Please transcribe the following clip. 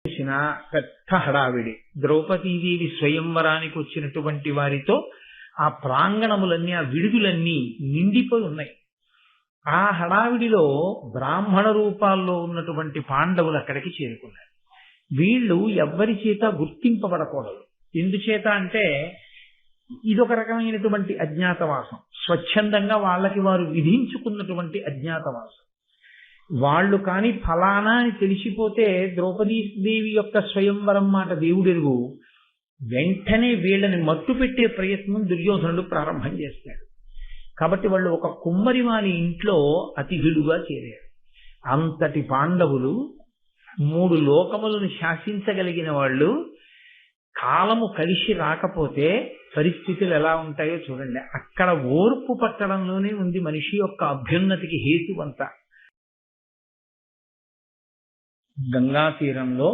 చూసిన పెద్ద హడావిడి. ద్రౌపదీదేవి స్వయంవరానికి వచ్చినటువంటి వారితో ఆ ప్రాంగణములన్నీ, ఆ విడుదలన్నీ నిండిపోయి ఉన్నాయి. ఆ హడావిడిలో బ్రాహ్మణ రూపాల్లో ఉన్నటువంటి పాండవులు అక్కడికి చేరుకున్నారు. వీళ్ళు ఎవ్వరి చేత గుర్తింపబడకూడదు. ఎందుచేత అంటే ఇదొక రకమైనటువంటి అజ్ఞాతవాసం, స్వచ్ఛందంగా వాళ్ళకి వారు విధించుకున్నటువంటి అజ్ఞాతవాసం. వాళ్ళు కాని ఫలానా అని తెలిసిపోతే ద్రౌపదీదేవి యొక్క స్వయంవరం మాట దేవుడెరుగు, వెంటనే వీళ్ళని మట్టు పెట్టే ప్రయత్నం దుర్యోధనుడు ప్రారంభం చేస్తాడు. కాబట్టి వాళ్ళు ఒక కుమ్మరి వారి ఇంట్లో అతిథులుగా చేరారు. అంతటి పాండవులు 3 లోకములను శాసించగలిగిన వాళ్ళు కాలము కలిసి రాకపోతే పరిస్థితులు ఎలా ఉంటాయో చూడండి. అక్కడ ఓర్పు పట్టడంలోనే ఉంది మనిషి యొక్క అభ్యున్నతికి హేతువంతా. గంగా తీరంలో